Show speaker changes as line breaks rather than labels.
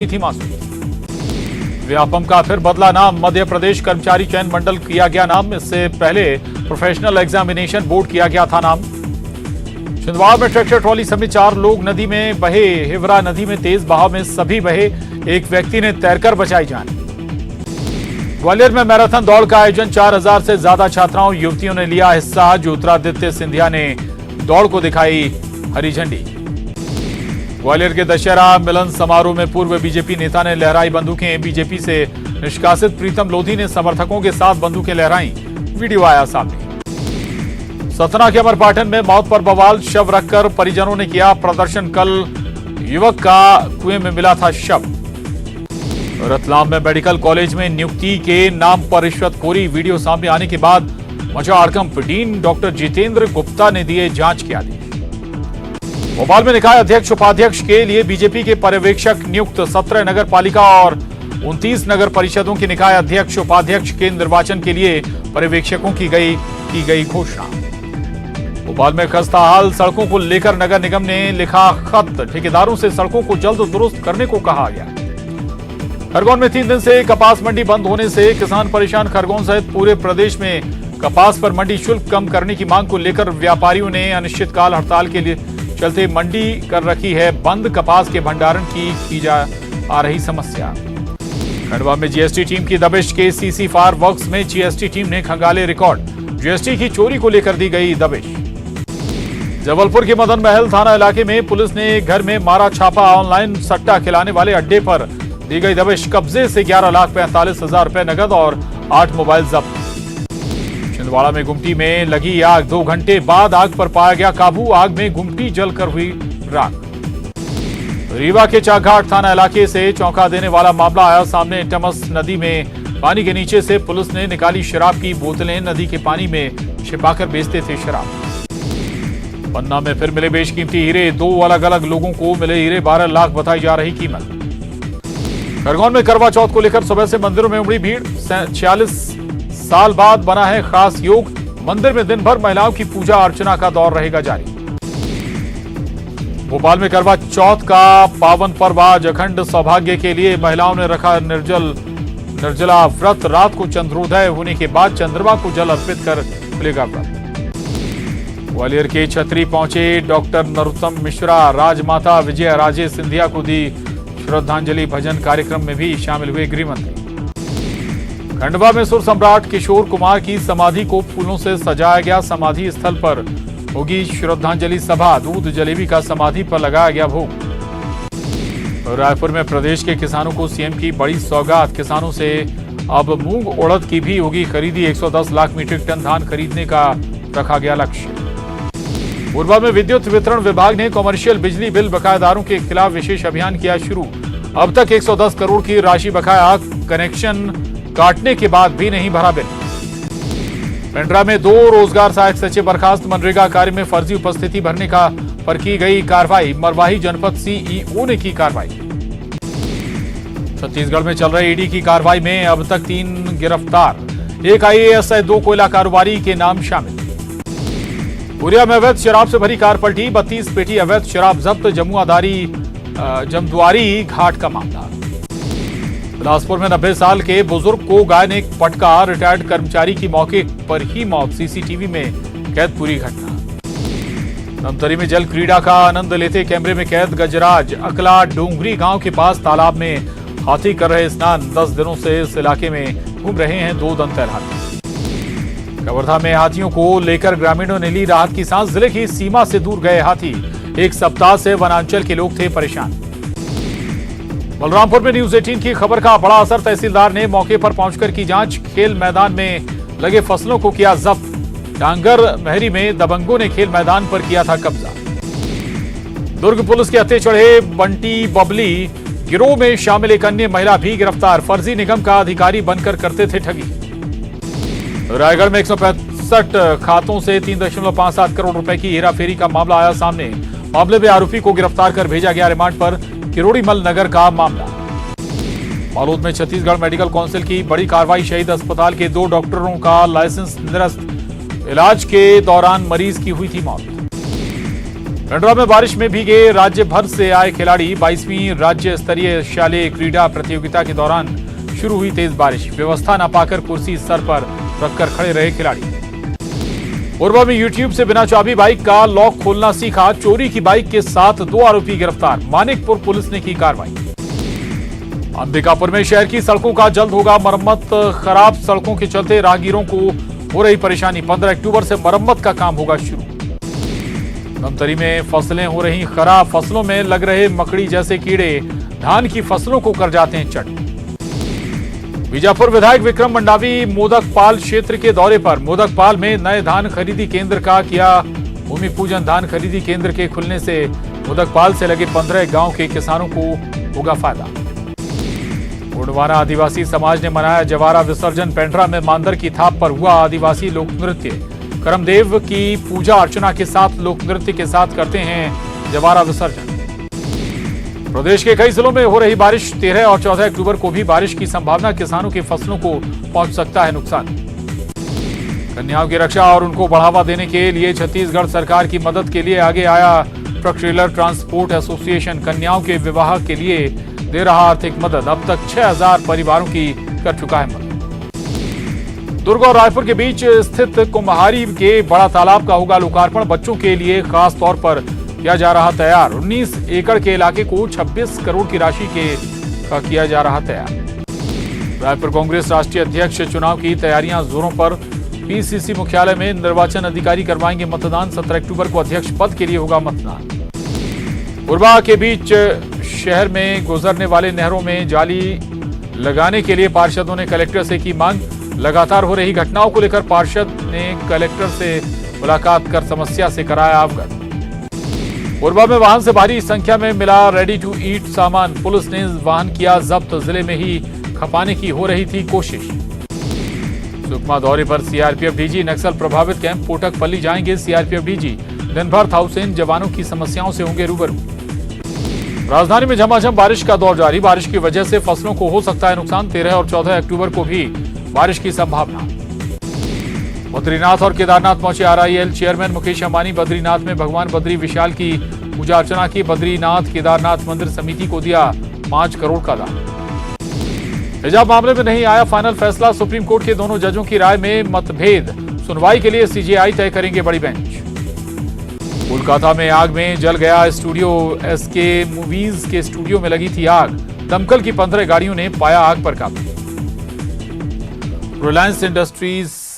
थी मासूम। व्यापम का फिर बदला नाम, मध्य प्रदेश कर्मचारी चयन मंडल किया गया नाम। इससे पहले प्रोफेशनल एग्जामिनेशन बोर्ड किया गया था नाम। छिंदवाड़ा में ट्रैक्टर ट्रॉली समेत 4 लोग नदी में बहे। हिवरा नदी में तेज बहाव में सभी बहे, एक व्यक्ति ने तैरकर बचाई जान। ग्वालियर में मैराथन दौड़ का आयोजन, 4000 से ज्यादा छात्राओं युवतियों ने लिया हिस्सा। ज्योतिरादित्य सिंधिया ने दौड़ को दिखाई हरी झंडी। ग्वालियर के दशहरा मिलन समारोह में पूर्व बीजेपी नेता ने लहराई बंदूकें। बीजेपी से निष्कासित प्रीतम लोधी ने समर्थकों के साथ बंदूकें लहराई, वीडियो आया सामने। सतना के अमरपाटन में मौत पर बवाल, शव रखकर परिजनों ने किया प्रदर्शन। कल युवक का कुएं में मिला था शव। रतलाम में मेडिकल कॉलेज में नियुक्ति के नाम पर रिश्वतखोरी, वीडियो सामने आने के बाद मचा हड़कंप। डीन डॉक्टर जितेंद्र गुप्ता ने दिए जांच के आदेश। भोपाल में निकाय अध्यक्ष उपाध्यक्ष के लिए बीजेपी के पर्यवेक्षक नियुक्त। 17 नगर पालिका और 29 नगर परिषदों के निकाय अध्यक्ष उपाध्यक्ष के निर्वाचन के लिए पर्यवेक्षकों की गई घोषणा। भोपाल में खस्ता हाल, सड़कों को लेकर नगर निगम ने लिखा खत। ठेकेदारों से सड़कों को जल्द दुरुस्त करने को कहा गया। खरगोन में 3 दिन से कपास मंडी बंद होने से किसान परेशान। खरगोन सहित पूरे प्रदेश में कपास पर मंडी शुल्क कम करने की मांग को लेकर व्यापारियों ने अनिश्चितकाल हड़ताल के लिए चलते मंडी कर रखी है बंद। कपास के भंडारण की जा आ रही समस्या। खंडवा में जीएसटी टीम की दबिश। के सीसी फायर वर्क्स में जीएसटी टीम ने खंगाले रिकॉर्ड। जीएसटी की चोरी को लेकर दी गई दबिश। जबलपुर के मदन महल थाना इलाके में पुलिस ने घर में मारा छापा। ऑनलाइन सट्टा खिलाने वाले अड्डे पर दी गई दबिश। कब्जे से 11,45,000 रुपए नकद और 8 मोबाइल जब्त। छिंदवाड़ा में गुमटी में लगी आग, 2 घंटे बाद आग पर पाया गया काबू। आग में गुमटी जलकर हुई राख। रीवा के चाघाट थाना इलाके से चौंका देने वाला मामला आया सामने। टमस नदी में पानी के नीचे से पुलिस ने निकाली शराब की बोतलें। नदी के पानी में छिपाकर बेचते थे शराब। पन्ना में फिर मिले बेशकीमती हीरे। 2 अलग अलग लोगों को मिले हीरे, 12 लाख बताई जा रही कीमत। खरगोन में करवा चौथ को लेकर सुबह से मंदिरों में उमड़ी भीड़। 46 साल बाद बना है खास योग। मंदिर में दिन भर महिलाओं की पूजा अर्चना का दौर रहेगा जारी। भोपाल में करवा चौथ का पावन पर्व आज। अखंड सौभाग्य के लिए महिलाओं ने रखा निर्जला व्रत। रात को चंद्रोदय होने के बाद चंद्रमा को जल अर्पित कर खुलेगा व्रत। ग्वालियर के छतरी पहुंचे डॉक्टर नरोत्तम मिश्रा। राजमाता विजय राजे सिंधिया को दी श्रद्धांजलि। भजन कार्यक्रम में भी शामिल हुए गृह मंत्री। खंडवा में सुर सम्राट किशोर कुमार की समाधि को फूलों से सजाया गया। समाधि स्थल पर होगी श्रद्धांजलि सभा। दूध जलेबी का समाधि पर लगाया गया भोग। रायपुर में प्रदेश के किसानों को सीएम की बड़ी सौगात। किसानों से अब मूंग उड़द की भी होगी खरीदी। 110 लाख मीट्रिक टन धान खरीदने का रखा गया लक्ष्य। पूर्वा में विद्युत वितरण विभाग ने कॉमर्शियल बिजली बिल बकायेदारों के खिलाफ विशेष अभियान किया शुरू। अब तक 110 करोड़ की राशि बकाया। कनेक्शन काटने के बाद भी नहीं भरा बिल। पेंड्रा में 2 रोजगार सहायक सचिव बर्खास्त। मनरेगा कार्य में फर्जी उपस्थिति भरने पर की गई कार्रवाई। मरवाही जनपद सीईओ ने की कार्रवाई। छत्तीसगढ़ में चल रही ईडी की कार्रवाई में अब तक 3 गिरफ्तार। 1 आईएएस, 2 कोयला कारोबारी के नाम शामिल। कोरिया में अवैध शराब से भरी कार पलटी। 32 पेटी अवैध शराब जब्त। जमदुआरी घाट का मामला। बिलासपुर में 90 साल के बुजुर्ग को गाय ने पटका। रिटायर्ड कर्मचारी की मौके पर ही मौत। सीसीटीवी में कैद पूरी घटना। धमतरी में जल क्रीड़ा का आनंद लेते कैमरे में कैद गजराज। अकला डोंगरी गांव के पास तालाब में हाथी कर रहे स्नान। 10 दिनों से इस इलाके में घूम रहे हैं 2 दंतैल हाथी। कवर्धा में हाथियों को लेकर ग्रामीणों ने ली राहत की सांस। जिले की सीमा से दूर गए हाथी। 1 सप्ताह से वनांचल के लोग थे परेशान। बलरामपुर में न्यूज 18 की खबर का बड़ा असर। तहसीलदार ने मौके पर पहुंचकर की जांच। खेल मैदान में लगे फसलों को किया जब्त। डांगर महरी में दबंगों ने खेल मैदान पर किया था कब्जा। दुर्ग पुलिस के हत्थे चढ़े बंटी बबली गिरोह में शामिल एक अन्य महिला भी गिरफ्तार। फर्जी निगम का अधिकारी बनकर करते थे ठगी। रायगढ़ में 165 खातों से 3.57 करोड़ रुपए की हेराफेरी का मामला आया सामने। मामले में आरोपी को गिरफ्तार कर भेजा गया रिमांड पर। किरोड़ीमल नगर का मामला। बालोद में छत्तीसगढ़ मेडिकल काउंसिल की बड़ी कार्रवाई। शहीद अस्पताल के 2 डॉक्टरों का लाइसेंस निरस्त। इलाज के दौरान मरीज की हुई थी मौत। पेंड्रा में बारिश में भीगे राज्य भर से आए खिलाड़ी। 22वीं राज्य स्तरीय शालेय क्रीड़ा प्रतियोगिता के दौरान शुरू हुई तेज बारिश। व्यवस्था न पाकर कुर्सी सर पर रखकर खड़े रहे खिलाड़ी। कोरबा में यूट्यूब से बिना चाबी बाइक का लॉक खोलना सीखा। चोरी की बाइक के साथ 2 आरोपी गिरफ्तार। मानिकपुर पुलिस ने की कार्रवाई। अंबिकापुर में शहर की सड़कों का जल्द होगा मरम्मत। खराब सड़कों के चलते राहगीरों को हो रही परेशानी। 15 अक्टूबर से मरम्मत का काम होगा शुरू। धमतरी में फसलें हो रही खराब। फसलों में लग रहे मकड़ी जैसे कीड़े धान की फसलों को कर जाते हैं चट। बीजापुर विधायक विक्रम मंडावी मोदकपाल क्षेत्र के दौरे पर। मोदकपाल में नए धान खरीदी केंद्र का किया भूमि पूजन। धान खरीदी केंद्र के खुलने से मोदकपाल से लगे 15 गांव के किसानों को होगा फायदा। गोंडवाना आदिवासी समाज ने मनाया जवारा विसर्जन। पेंड्रा में मांदर की थाप पर हुआ आदिवासी लोक नृत्य। करमदेव की पूजा अर्चना के साथ लोक नृत्य के साथ करते हैं जवारा विसर्जन। प्रदेश के कई जिलों में हो रही बारिश। 13 और 14 अक्टूबर को भी बारिश की संभावना। किसानों की फसलों को पहुंच सकता है नुकसान। कन्याओं की रक्षा और उनको बढ़ावा देने के लिए छत्तीसगढ़ सरकार की मदद के लिए आगे आया ट्रक ट्रेलर ट्रांसपोर्ट एसोसिएशन। कन्याओं के विवाह के लिए दे रहा आर्थिक मदद। अब तक 6000 परिवारों की कर चुका है मदद। दुर्ग और रायपुर के बीच स्थित कुम्हारी के बड़ा तालाब का होगा लोकार्पण। बच्चों के लिए खास तौर पर किया जा रहा तैयार। 19 एकड़ के इलाके को 26 करोड़ की राशि का किया जा रहा तैयार। रायपुर कांग्रेस राष्ट्रीय अध्यक्ष चुनाव की तैयारियां जोरों पर। पीसीसी मुख्यालय में निर्वाचन अधिकारी करवाएंगे मतदान। 17 अक्टूबर को अध्यक्ष पद के लिए होगा मतदान। कोरबा के बीच शहर में गुजरने वाले नहरों में जाली लगाने के लिए पार्षदों ने कलेक्टर से की मांग। लगातार हो रही घटनाओं को लेकर पार्षद ने कलेक्टर से मुलाकात कर समस्या से कराया अवगत। कोरबा में वाहन से भारी संख्या में मिला रेडी टू ईट सामान। पुलिस ने वाहन किया जब्त। जिले में ही खपाने की हो रही थी कोशिश। सुकमा दौरे पर सीआरपीएफ डीजी। नक्सल प्रभावित कैंप पोटकपल्ली जाएंगे सीआरपीएफ डीजी। दिन भर थाउसेंड जवानों की समस्याओं से होंगे रूबरू। राजधानी में झमाझम बारिश का दौर जारी। बारिश की वजह से फसलों को हो सकता है नुकसान। 13 और 14 अक्टूबर को भी बारिश की संभावना। बद्रीनाथ और केदारनाथ पहुंचे आरआईएल चेयरमैन मुकेश अंबानी। बद्रीनाथ में भगवान बद्री विशाल की पूजा अर्चना की। बद्रीनाथ केदारनाथ मंदिर समिति को दिया 5 करोड़ का दान। हिजाब मामले में नहीं आया फाइनल फैसला। सुप्रीम कोर्ट के दोनों जजों की राय में मतभेद। सुनवाई के लिए सीजेआई तय करेंगे बड़ी बेंच। कोलकाता में आग में जल गया स्टूडियो। एसके मूवीज के स्टूडियो में लगी थी आग। दमकल की 15 गाड़ियों ने पाया आग पर काबू। रिलायंस इंडस्ट्रीज